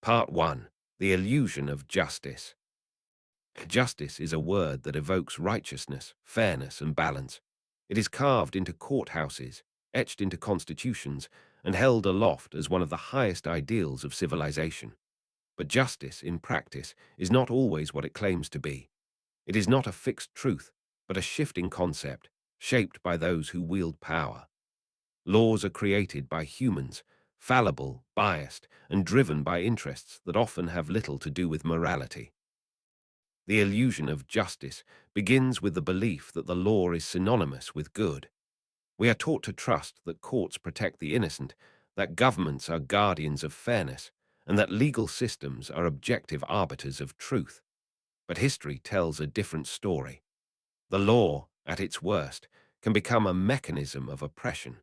Part 1. The Illusion of Justice. Justice is a word that evokes righteousness, fairness, and balance. It is carved into courthouses, etched into constitutions, and held aloft as one of the highest ideals of civilization. But justice, in practice, is not always what it claims to be. It is not a fixed truth, but a shifting concept, shaped by those who wield power. Laws are created by humans, fallible, biased, and driven by interests that often have little to do with morality. The illusion of justice begins with the belief that the law is synonymous with good. We are taught to trust that courts protect the innocent, that governments are guardians of fairness, and that legal systems are objective arbiters of truth. But history tells a different story. The law, at its worst, can become a mechanism of oppression,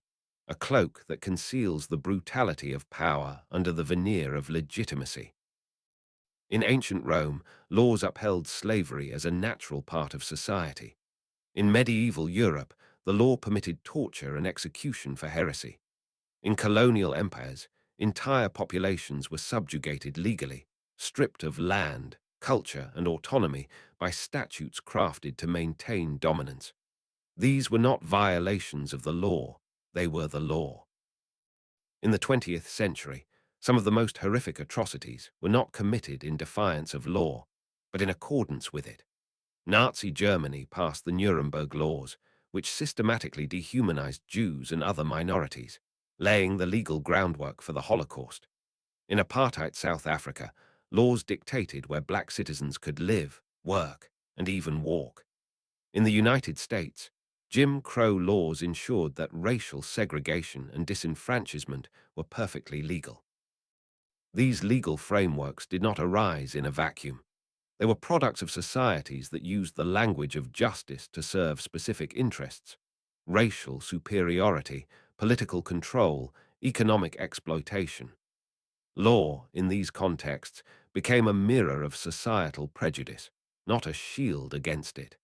a cloak that conceals the brutality of power under the veneer of legitimacy. In ancient Rome, laws upheld slavery as a natural part of society. In medieval Europe, the law permitted torture and execution for heresy. In colonial empires, entire populations were subjugated legally, stripped of land, culture, and autonomy by statutes crafted to maintain dominance. These were not violations of the law, they were the law. In the 20th century, some of the most horrific atrocities were not committed in defiance of law, but in accordance with it. Nazi Germany passed the Nuremberg laws, which systematically dehumanized Jews and other minorities, laying the legal groundwork for the Holocaust. In apartheid South Africa, laws dictated where black citizens could live, work, and even walk. In the United States, Jim Crow laws ensured that racial segregation and disenfranchisement were perfectly legal. These legal frameworks did not arise in a vacuum. They were products of societies that used the language of justice to serve specific interests: racial superiority, political control, economic exploitation. Law, in these contexts, became a mirror of societal prejudice, not a shield against it.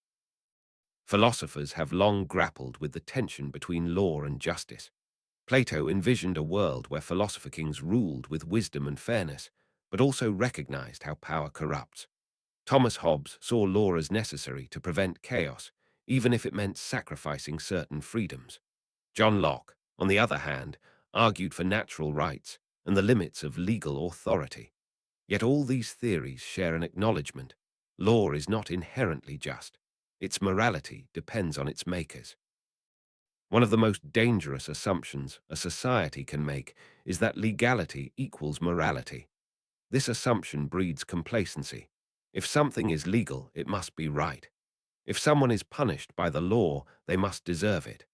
Philosophers have long grappled with the tension between law and justice. Plato envisioned a world where philosopher kings ruled with wisdom and fairness, but also recognized how power corrupts. Thomas Hobbes saw law as necessary to prevent chaos, even if it meant sacrificing certain freedoms. John Locke, on the other hand, argued for natural rights and the limits of legal authority. Yet all these theories share an acknowledgement: law is not inherently just. Its morality depends on its makers. One of the most dangerous assumptions a society can make is that legality equals morality. This assumption breeds complacency. If something is legal, it must be right. If someone is punished by the law, they must deserve it.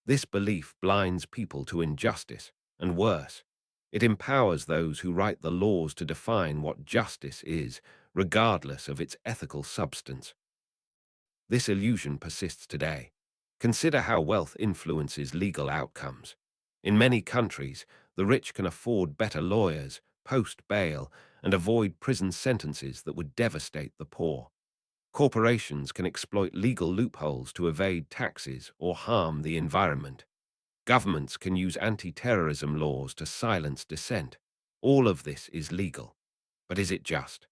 This belief blinds people to injustice, and worse, it empowers those who write the laws to define what justice is, regardless of its ethical substance. This illusion persists today. Consider how wealth influences legal outcomes. In many countries, the rich can afford better lawyers, post bail, and avoid prison sentences that would devastate the poor. Corporations can exploit legal loopholes to evade taxes or harm the environment. Governments can use anti-terrorism laws to silence dissent. All of this is legal. But is it just?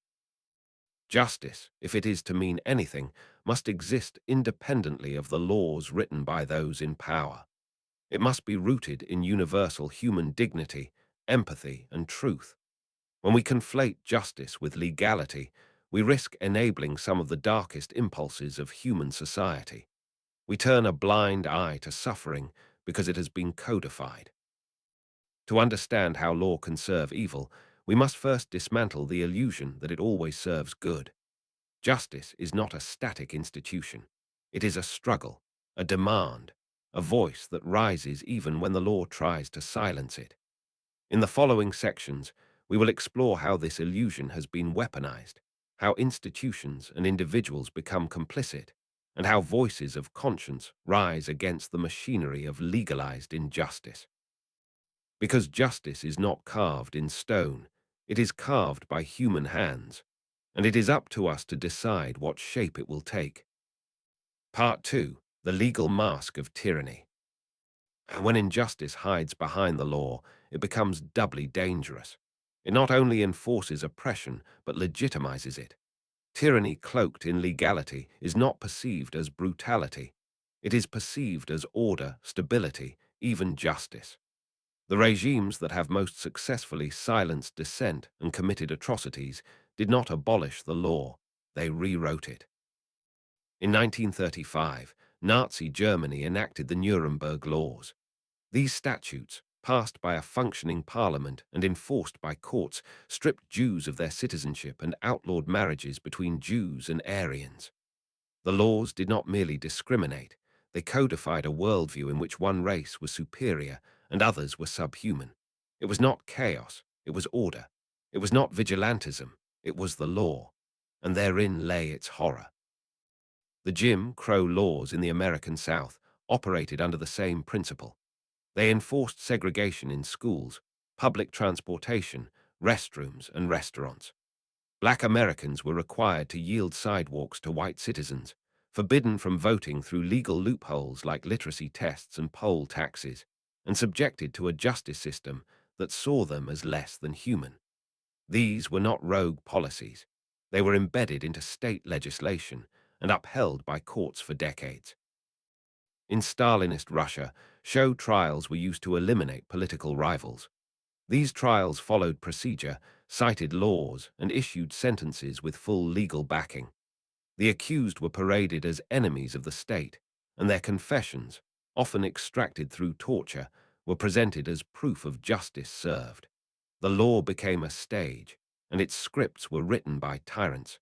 Justice, if it is to mean anything, must exist independently of the laws written by those in power. It must be rooted in universal human dignity, empathy, and truth. When we conflate justice with legality, we risk enabling some of the darkest impulses of human society. We turn a blind eye to suffering because it has been codified. To understand how law can serve evil, we must first dismantle the illusion that it always serves good. Justice is not a static institution. It is a struggle, a demand, a voice that rises even when the law tries to silence it. In the following sections, we will explore how this illusion has been weaponized, how institutions and individuals become complicit, and how voices of conscience rise against the machinery of legalized injustice. Because justice is not carved in stone, it is carved by human hands, and it is up to us to decide what shape it will take. Part 2. The Legal Mask of Tyranny. When injustice hides behind the law, it becomes doubly dangerous. It not only enforces oppression, but legitimizes it. Tyranny cloaked in legality is not perceived as brutality. It is perceived as order, stability, even justice. The regimes that have most successfully silenced dissent and committed atrocities did not abolish the law, they rewrote it. In 1935, Nazi Germany enacted the Nuremberg Laws. These statutes, passed by a functioning parliament and enforced by courts, stripped Jews of their citizenship and outlawed marriages between Jews and Aryans. The laws did not merely discriminate, they codified a worldview in which one race was superior and others were subhuman. It was not chaos, it was order. It was not vigilantism, it was the law. And therein lay its horror. The Jim Crow laws in the American South operated under the same principle. They enforced segregation in schools, public transportation, restrooms, and restaurants. Black Americans were required to yield sidewalks to white citizens, forbidden from voting through legal loopholes like literacy tests and poll taxes, and subjected to a justice system that saw them as less than human. These were not rogue policies. They were embedded into state legislation and upheld by courts for decades. In Stalinist Russia, show trials were used to eliminate political rivals. These trials followed procedure, cited laws, and issued sentences with full legal backing. The accused were paraded as enemies of the state, and their confessions, often extracted through torture, were presented as proof of justice served. The law became a stage, and its scripts were written by tyrants.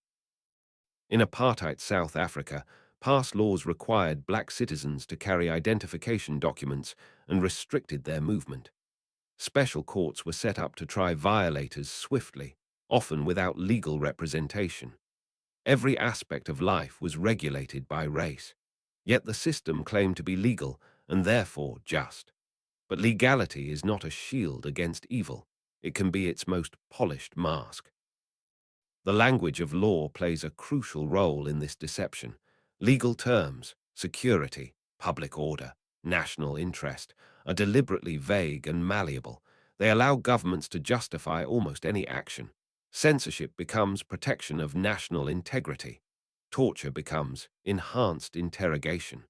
In apartheid South Africa, past laws required black citizens to carry identification documents and restricted their movement. Special courts were set up to try violators swiftly, often without legal representation. Every aspect of life was regulated by race. Yet the system claimed to be legal and therefore just. But legality is not a shield against evil. It can be its most polished mask. The language of law plays a crucial role in this deception. Legal terms, security, public order, national interest, are deliberately vague and malleable. They allow governments to justify almost any action. Censorship becomes protection of national integrity. Torture becomes enhanced interrogation.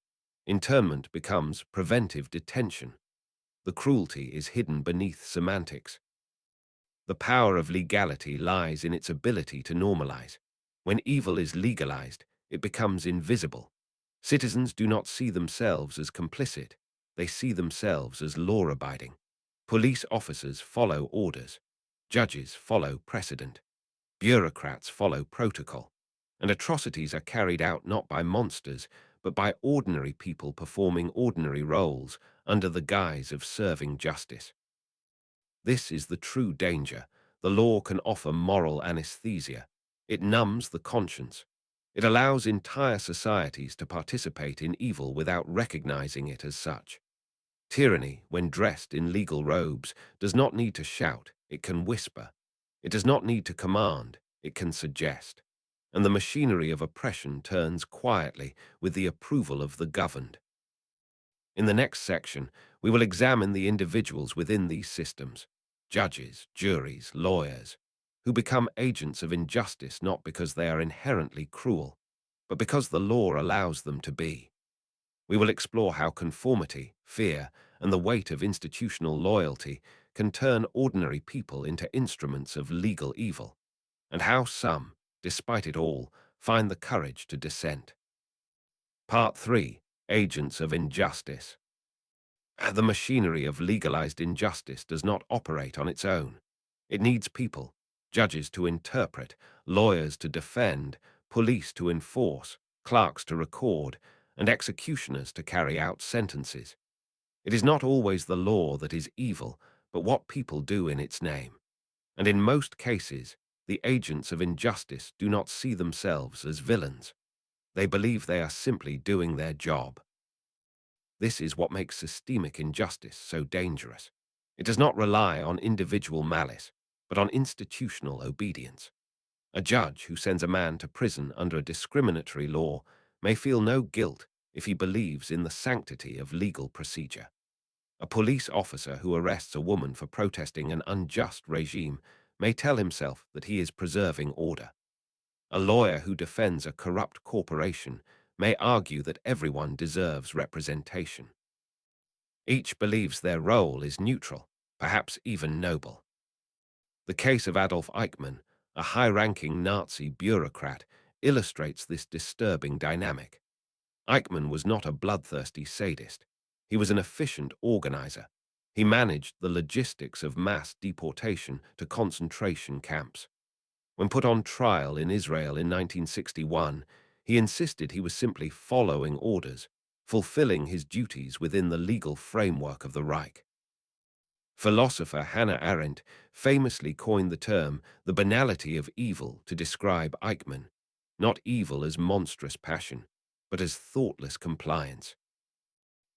Internment becomes preventive detention. The cruelty is hidden beneath semantics. The power of legality lies in its ability to normalize. When evil is legalized, it becomes invisible. Citizens do not see themselves as complicit. They see themselves as law-abiding. Police officers follow orders. Judges follow precedent. Bureaucrats follow protocol. And atrocities are carried out not by monsters, but by ordinary people performing ordinary roles under the guise of serving justice. This is the true danger. The law can offer moral anesthesia. It numbs the conscience. It allows entire societies to participate in evil without recognizing it as such. Tyranny, when dressed in legal robes, does not need to shout, it can whisper. It does not need to command, it can suggest. And the machinery of oppression turns quietly with the approval of the governed. In the next section, we will examine the individuals within these systems, judges, juries, lawyers, who become agents of injustice not because they are inherently cruel, but because the law allows them to be. We will explore how conformity, fear, and the weight of institutional loyalty can turn ordinary people into instruments of legal evil, and how some, despite it all, find the courage to dissent. Part 3. Agents of Injustice. The machinery of legalized injustice does not operate on its own. It needs people, judges to interpret, lawyers to defend, police to enforce, clerks to record, and executioners to carry out sentences. It is not always the law that is evil, but what people do in its name. And in most cases, the agents of injustice do not see themselves as villains. They believe they are simply doing their job. This is what makes systemic injustice so dangerous. It does not rely on individual malice, but on institutional obedience. A judge who sends a man to prison under a discriminatory law may feel no guilt if he believes in the sanctity of legal procedure. A police officer who arrests a woman for protesting an unjust regime may tell himself that he is preserving order. A lawyer who defends a corrupt corporation may argue that everyone deserves representation. Each believes their role is neutral, perhaps even noble. The case of Adolf Eichmann, a high-ranking Nazi bureaucrat, illustrates this disturbing dynamic. Eichmann was not a bloodthirsty sadist. He was an efficient organizer. He managed the logistics of mass deportation to concentration camps. When put on trial in Israel in 1961, he insisted he was simply following orders, fulfilling his duties within the legal framework of the Reich. Philosopher Hannah Arendt famously coined the term the banality of evil to describe Eichmann, not evil as monstrous passion, but as thoughtless compliance.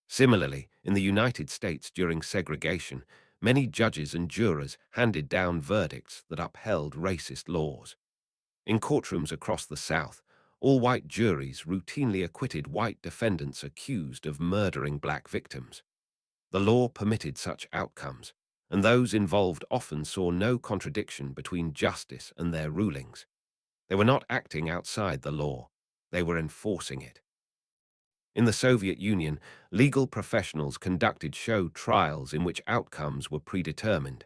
Similarly, in the United States during segregation, many judges and jurors handed down verdicts that upheld racist laws. In courtrooms across the South, all-white juries routinely acquitted white defendants accused of murdering black victims. The law permitted such outcomes, and those involved often saw no contradiction between justice and their rulings. They were not acting outside the law, they were enforcing it. In the Soviet Union, legal professionals conducted show trials in which outcomes were predetermined.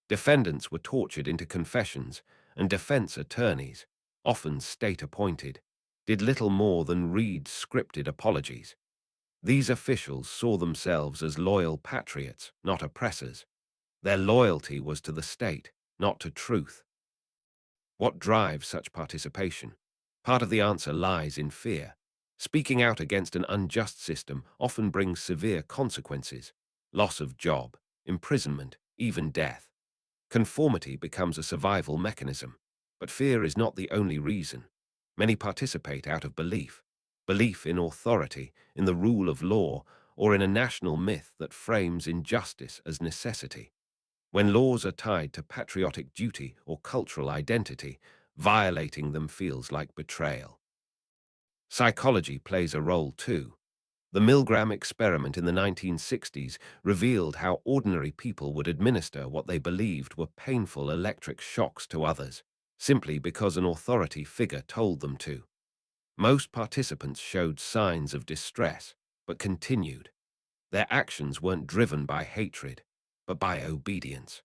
Defendants were tortured into confessions, and defense attorneys, often state-appointed, did little more than read scripted apologies. These officials saw themselves as loyal patriots, not oppressors. Their loyalty was to the state, not to truth. What drives such participation? Part of the answer lies in fear. Speaking out against an unjust system often brings severe consequences: loss of job, imprisonment, even death. Conformity becomes a survival mechanism, but fear is not the only reason. Many participate out of belief in authority, in the rule of law, or in a national myth that frames injustice as necessity. When laws are tied to patriotic duty or cultural identity, violating them feels like betrayal. Psychology plays a role too. The Milgram experiment in the 1960s revealed how ordinary people would administer what they believed were painful electric shocks to others, simply because an authority figure told them to. Most participants showed signs of distress, but continued. Their actions weren't driven by hatred, but by obedience.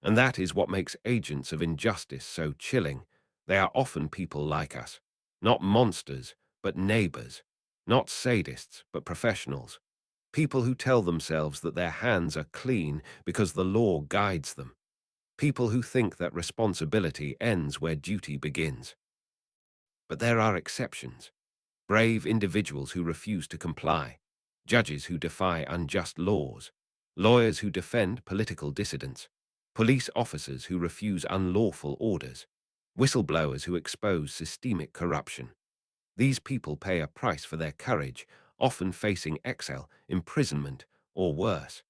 And that is what makes agents of injustice so chilling. They are often people like us, not monsters, but neighbors, not sadists, but professionals, people who tell themselves that their hands are clean because the law guides them, people who think that responsibility ends where duty begins. But there are exceptions: brave individuals who refuse to comply, judges who defy unjust laws, lawyers who defend political dissidents, police officers who refuse unlawful orders, whistleblowers who expose systemic corruption. These people pay a price for their courage, often facing exile, imprisonment, or worse.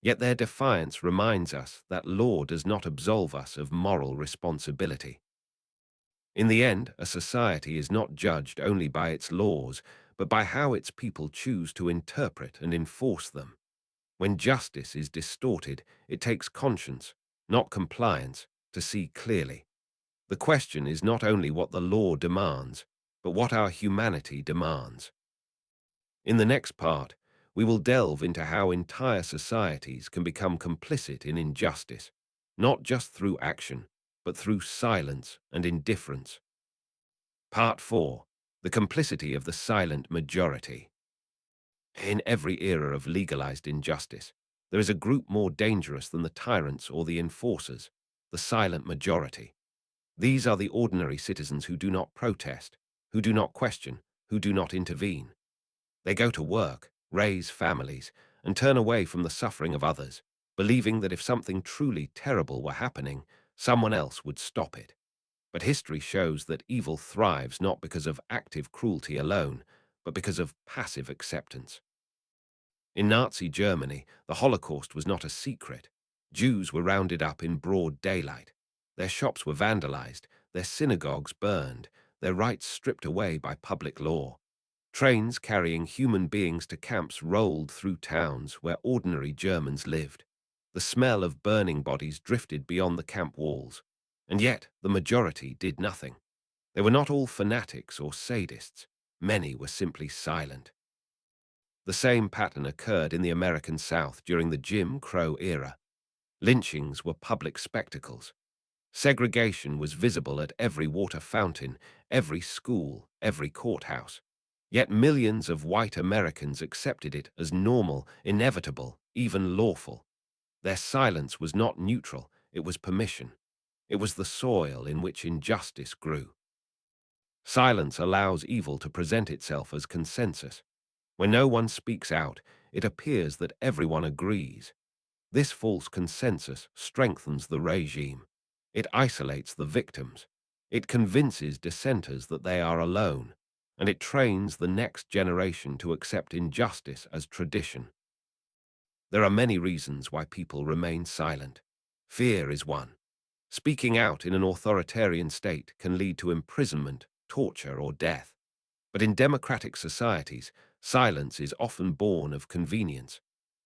Yet their defiance reminds us that law does not absolve us of moral responsibility. In the end, a society is not judged only by its laws, but by how its people choose to interpret and enforce them. When justice is distorted, it takes conscience, not compliance, to see clearly. The question is not only what the law demands, but what our humanity demands. In the next part, we will delve into how entire societies can become complicit in injustice, not just through action, but through silence and indifference. Part 4. The complicity of the silent majority. In every era of legalized injustice, there is a group more dangerous than the tyrants or the enforcers: the silent majority. These are the ordinary citizens who do not protest, who do not question, who do not intervene. They go to work, raise families, and turn away from the suffering of others, believing that if something truly terrible were happening, someone else would stop it. But history shows that evil thrives not because of active cruelty alone, but because of passive acceptance. In Nazi Germany, the Holocaust was not a secret. Jews were rounded up in broad daylight. Their shops were vandalized, their synagogues burned, their rights stripped away by public law. Trains carrying human beings to camps rolled through towns where ordinary Germans lived. The smell of burning bodies drifted beyond the camp walls, and yet the majority did nothing. They were not all fanatics or sadists. Many were simply silent. The same pattern occurred in the American South during the Jim Crow era. Lynchings were public spectacles. Segregation was visible at every water fountain, every school, every courthouse. Yet millions of white Americans accepted it as normal, inevitable, even lawful. Their silence was not neutral, it was permission. It was the soil in which injustice grew. Silence allows evil to present itself as consensus. When no one speaks out, it appears that everyone agrees. This false consensus strengthens the regime. It isolates the victims. It convinces dissenters that they are alone, and it trains the next generation to accept injustice as tradition. There are many reasons why people remain silent. Fear is one. Speaking out in an authoritarian state can lead to imprisonment, torture, or death. But in democratic societies, silence is often born of convenience.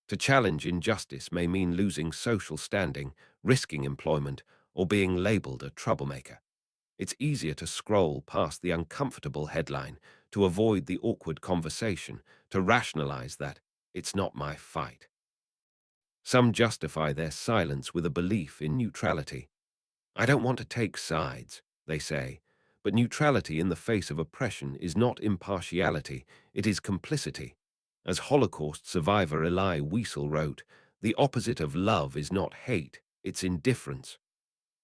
To challenge injustice may mean losing social standing, risking employment, or being labeled a troublemaker. It's easier to scroll past the uncomfortable headline, to avoid the awkward conversation, to rationalize that it's not my fight. Some justify their silence with a belief in neutrality. I don't want to take sides, they say, but neutrality in the face of oppression is not impartiality, it is complicity. As Holocaust survivor Elie Wiesel wrote, the opposite of love is not hate, it's indifference.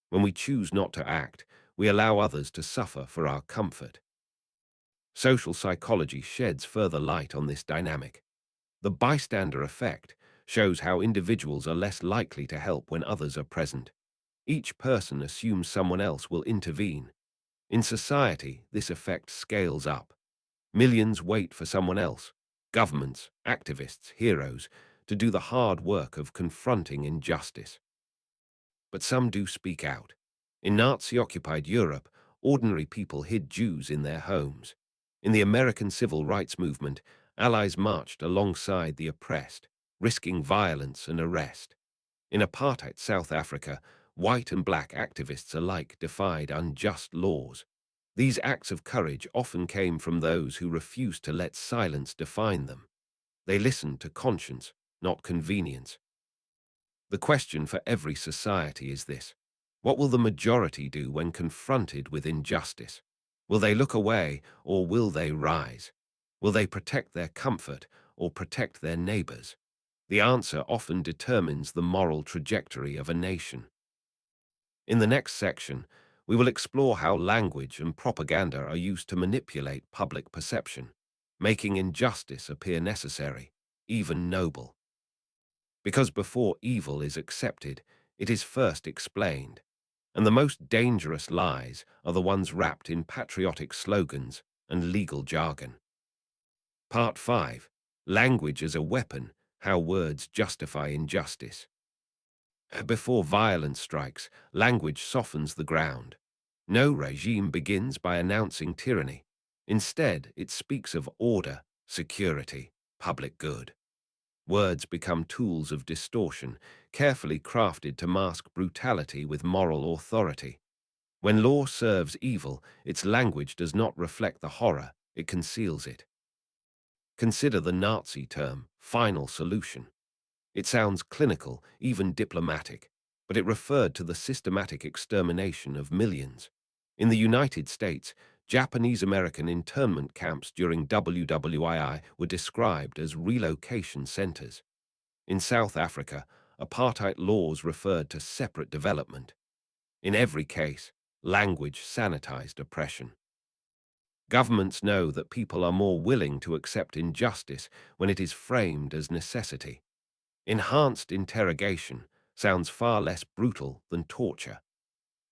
When we choose not to act, we allow others to suffer for our comfort. Social psychology sheds further light on this dynamic. The bystander effect shows how individuals are less likely to help when others are present. Each person assumes someone else will intervene. In society, this effect scales up. Millions wait for someone else, governments, activists, heroes, to do the hard work of confronting injustice. But some do speak out. In Nazi-occupied Europe, ordinary people hid Jews in their homes. In the American Civil Rights Movement, allies marched alongside the oppressed, risking violence and arrest. In apartheid South Africa, white and black activists alike defied unjust laws. These acts of courage often came from those who refused to let silence define them. They listened to conscience, not convenience. The question for every society is this: what will the majority do when confronted with injustice? Will they look away, or will they rise? Will they protect their comfort or protect their neighbors? The answer often determines the moral trajectory of a nation. In the next section, we will explore how language and propaganda are used to manipulate public perception, making injustice appear necessary, even noble. Because before evil is accepted, it is first explained, and the most dangerous lies are the ones wrapped in patriotic slogans and legal jargon. Part 5. Language as a Weapon: How Words Justify Injustice. Before violence strikes, language softens the ground. No regime begins by announcing tyranny. Instead, it speaks of order, security, public good. Words become tools of distortion, carefully crafted to mask brutality with moral authority. When law serves evil, its language does not reflect the horror, it conceals it. Consider the Nazi term, final solution. It sounds clinical, even diplomatic, but it referred to the systematic extermination of millions. In the United States, Japanese-American internment camps during WWII were described as relocation centers. In South Africa, apartheid laws referred to separate development. In every case, language sanitized oppression. Governments know that people are more willing to accept injustice when it is framed as necessity. Enhanced interrogation sounds far less brutal than torture.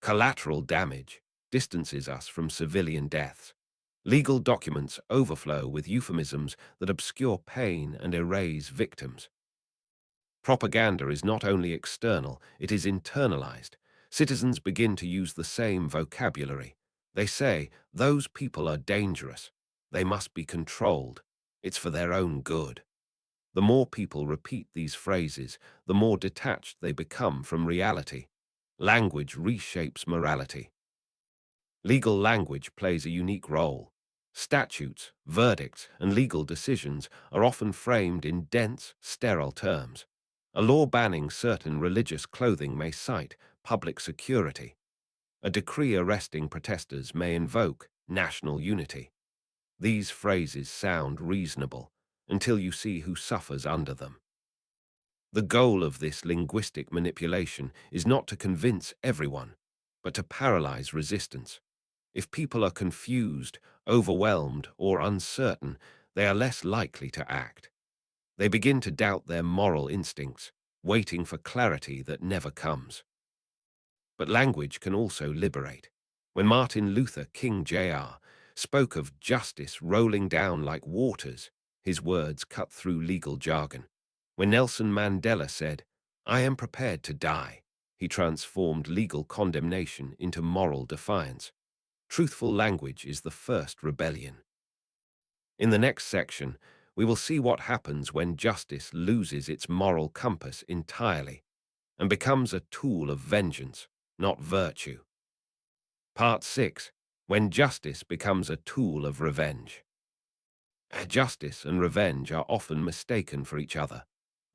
Collateral damage distances us from civilian deaths. Legal documents overflow with euphemisms that obscure pain and erase victims. Propaganda is not only external, it is internalized. Citizens begin to use the same vocabulary. They say, those people are dangerous. They must be controlled. It's for their own good. The more people repeat these phrases, the more detached they become from reality. Language reshapes morality. Legal language plays a unique role. Statutes, verdicts, and legal decisions are often framed in dense, sterile terms. A law banning certain religious clothing may cite public security. A decree arresting protesters may invoke national unity. These phrases sound reasonable until you see who suffers under them. The goal of this linguistic manipulation is not to convince everyone, but to paralyze resistance. If people are confused, overwhelmed, or uncertain, they are less likely to act. They begin to doubt their moral instincts, waiting for clarity that never comes. But language can also liberate. When Martin Luther King Jr. spoke of justice rolling down like waters, his words cut through legal jargon. When Nelson Mandela said, "I am prepared to die," he transformed legal condemnation into moral defiance. Truthful language is the first rebellion. In the next section, we will see what happens when justice loses its moral compass entirely and becomes a tool of vengeance, not virtue. Part 6. When justice becomes a tool of revenge. Justice and revenge are often mistaken for each other.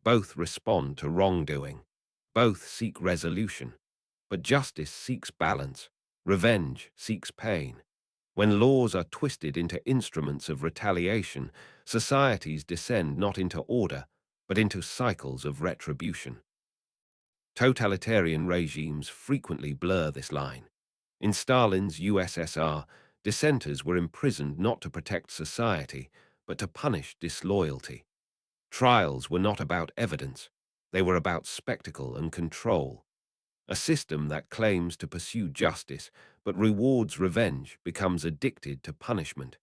Both respond to wrongdoing. Both seek resolution. But justice seeks balance. Revenge seeks pain. When laws are twisted into instruments of retaliation, societies descend not into order, but into cycles of retribution. Totalitarian regimes frequently blur this line. In Stalin's USSR, dissenters were imprisoned not to protect society, but to punish disloyalty. Trials were not about evidence, they were about spectacle and control. A system that claims to pursue justice but rewards revenge becomes addicted to punishment.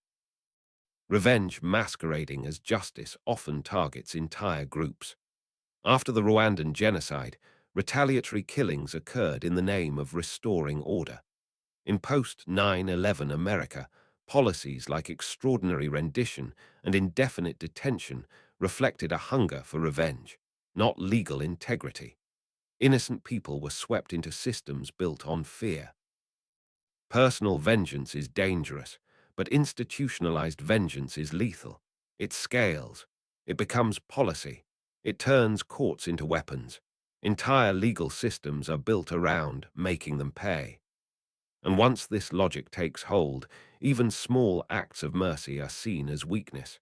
Revenge masquerading as justice often targets entire groups. After the Rwandan genocide, retaliatory killings occurred in the name of restoring order. In post-9/11 America, policies like extraordinary rendition and indefinite detention reflected a hunger for revenge, not legal integrity. Innocent people were swept into systems built on fear. Personal vengeance is dangerous, but institutionalized vengeance is lethal. It scales. It becomes policy. It turns courts into weapons. Entire legal systems are built around making them pay. And once this logic takes hold, even small acts of mercy are seen as weakness.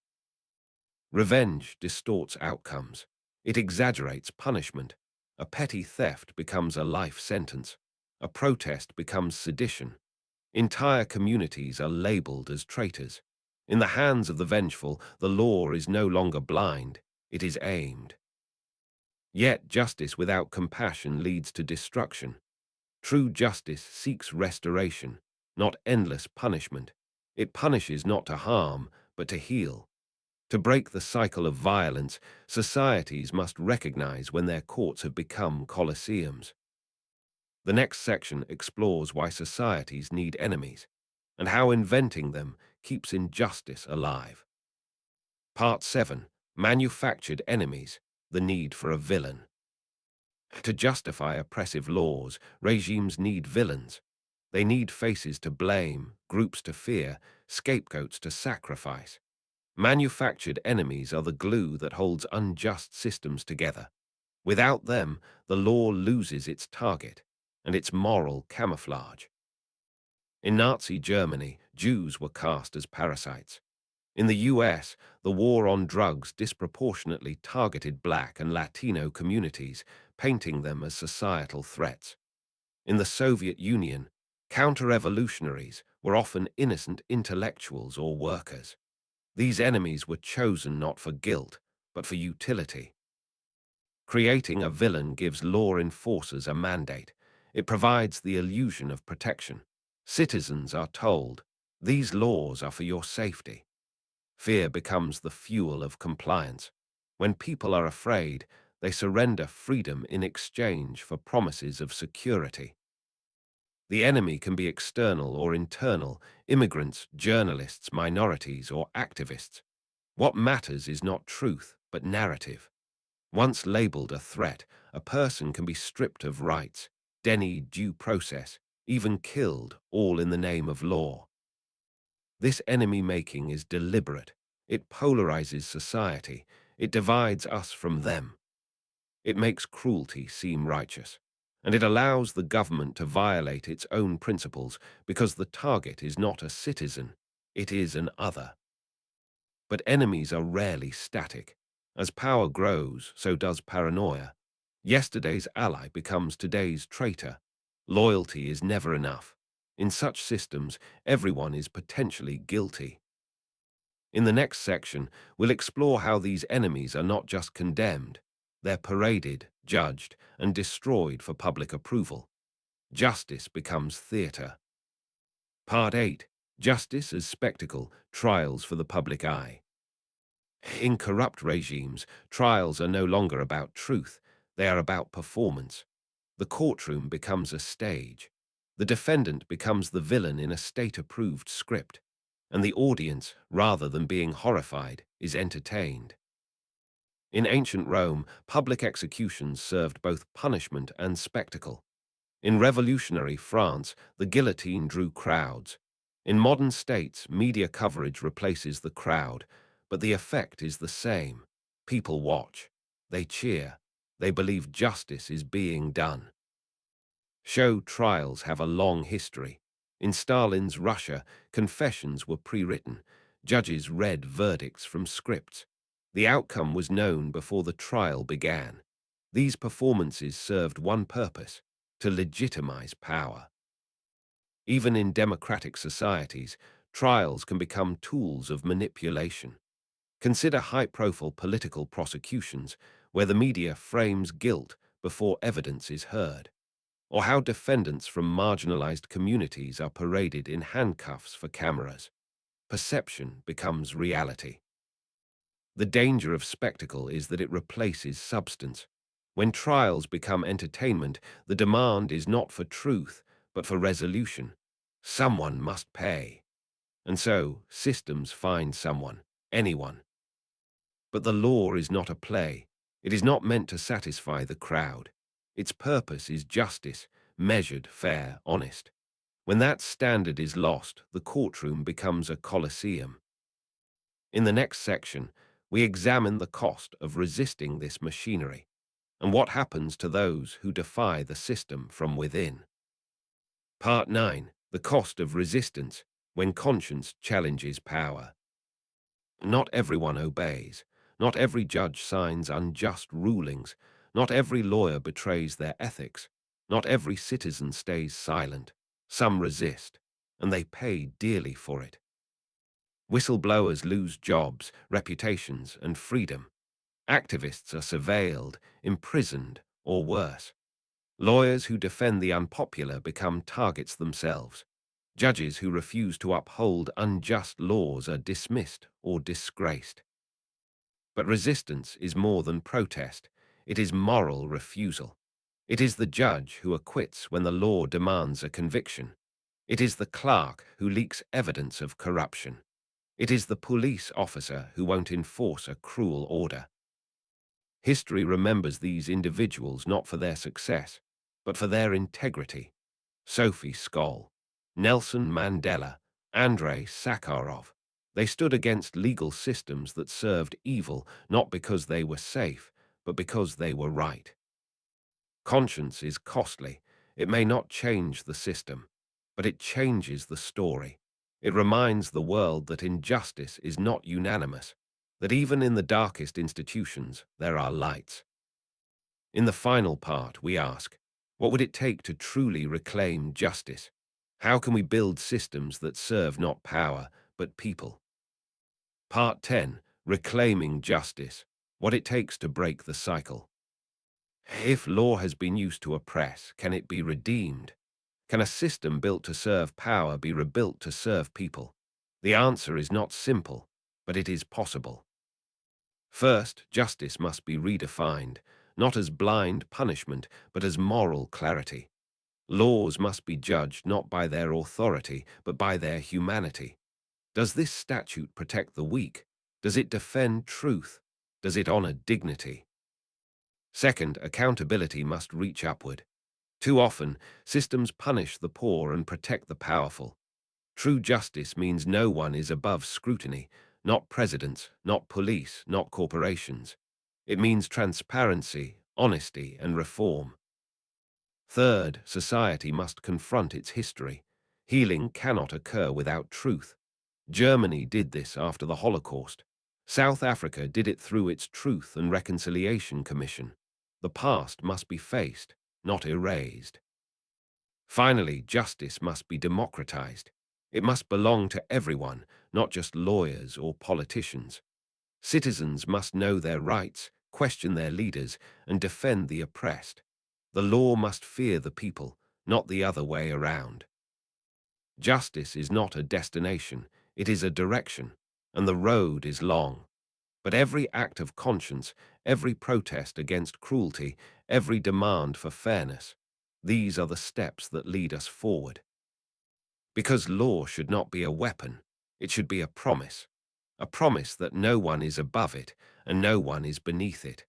Revenge distorts outcomes. It exaggerates punishment. A petty theft becomes a life sentence. A protest becomes sedition. Entire communities are labeled as traitors. In the hands of the vengeful, the law is no longer blind, it is aimed. Yet justice without compassion leads to destruction. True justice seeks restoration, not endless punishment. It punishes not to harm, but to heal. To break the cycle of violence, societies must recognize when their courts have become colosseums. The next section explores why societies need enemies, and how inventing them keeps injustice alive. Part 7. Manufactured Enemies, the Need for a Villain. To justify oppressive laws, regimes need villains. They need faces to blame, groups to fear, scapegoats to sacrifice. Manufactured enemies are the glue that holds unjust systems together. Without them, the law loses its target and its moral camouflage. In Nazi Germany, Jews were cast as parasites. In the US, the war on drugs disproportionately targeted Black and Latino communities, painting them as societal threats. In the Soviet Union, counter-revolutionaries were often innocent intellectuals or workers. These enemies were chosen not for guilt, but for utility. Creating a villain gives law enforcers a mandate. It provides the illusion of protection. Citizens are told, these laws are for your safety. Fear becomes the fuel of compliance. When people are afraid, they surrender freedom in exchange for promises of security. The enemy can be external or internal, immigrants, journalists, minorities, or activists. What matters is not truth, but narrative. Once labeled a threat, a person can be stripped of rights, denied due process, even killed, all in the name of law. This enemy-making is deliberate. It polarizes society. It divides us from them. It makes cruelty seem righteous. And it allows the government to violate its own principles because the target is not a citizen, it is an other. But enemies are rarely static. As power grows, so does paranoia. Yesterday's ally becomes today's traitor. Loyalty is never enough. In such systems, everyone is potentially guilty. In the next section, we'll explore how these enemies are not just condemned, they're paraded, judged, and destroyed for public approval. Justice becomes theatre. Part 8. Justice as Spectacle, Trials for the Public Eye. In corrupt regimes, trials are no longer about truth, they are about performance. The courtroom becomes a stage. The defendant becomes the villain in a state-approved script, and the audience, rather than being horrified, is entertained. In ancient Rome, public executions served both punishment and spectacle. In revolutionary France, the guillotine drew crowds. In modern states, media coverage replaces the crowd, but the effect is the same. People watch. They cheer. They believe justice is being done. Show trials have a long history. In Stalin's Russia, confessions were pre-written. Judges read verdicts from scripts. The outcome was known before the trial began. These performances served one purpose: to legitimize power. Even in democratic societies, trials can become tools of manipulation. Consider high-profile political prosecutions, where the media frames guilt before evidence is heard, or how defendants from marginalized communities are paraded in handcuffs for cameras. Perception becomes reality. The danger of spectacle is that it replaces substance. When trials become entertainment, the demand is not for truth, but for resolution. Someone must pay. And so, systems find someone, anyone. But the law is not a play. It is not meant to satisfy the crowd. Its purpose is justice, measured, fair, honest. When that standard is lost, the courtroom becomes a coliseum. In the next section, we examine the cost of resisting this machinery and what happens to those who defy the system from within. Part 9. The Cost of Resistance, when conscience challenges power. Not everyone obeys. Not every judge signs unjust rulings. Not every lawyer betrays their ethics. Not every citizen stays silent. Some resist, and they pay dearly for it. Whistleblowers lose jobs, reputations, and freedom. Activists are surveilled, imprisoned, or worse. Lawyers who defend the unpopular become targets themselves. Judges who refuse to uphold unjust laws are dismissed or disgraced. But resistance is more than protest. It is moral refusal. It is the judge who acquits when the law demands a conviction. It is the clerk who leaks evidence of corruption. It is the police officer who won't enforce a cruel order. History remembers these individuals not for their success, but for their integrity. Sophie Scholl, Nelson Mandela, Andrei Sakharov. They stood against legal systems that served evil not because they were safe, but because they were right. Conscience is costly. It may not change the system, but it changes the story. It reminds the world that injustice is not unanimous, that even in the darkest institutions there are lights. In the final part, we ask, what would it take to truly reclaim justice? How can we build systems that serve not power, but people? Part 10. Reclaiming Justice. What it takes to break the cycle. If law has been used to oppress, can it be redeemed? Can a system built to serve power be rebuilt to serve people? The answer is not simple, but it is possible. First, justice must be redefined, not as blind punishment, but as moral clarity. Laws must be judged not by their authority, but by their humanity. Does this statute protect the weak? Does it defend truth? Does it honor dignity? Second, accountability must reach upward. Too often, systems punish the poor and protect the powerful. True justice means no one is above scrutiny, not presidents, not police, not corporations. It means transparency, honesty, and reform. Third, society must confront its history. Healing cannot occur without truth. Germany did this after the Holocaust. South Africa did it through its Truth and Reconciliation Commission. The past must be faced, not erased. Finally, justice must be democratized. It must belong to everyone, not just lawyers or politicians. Citizens must know their rights, question their leaders, and defend the oppressed. The law must fear the people, not the other way around. Justice is not a destination, it is a direction, and the road is long. But every act of conscience, every protest against cruelty, every demand for fairness, these are the steps that lead us forward. Because law should not be a weapon, it should be a promise that no one is above it and no one is beneath it.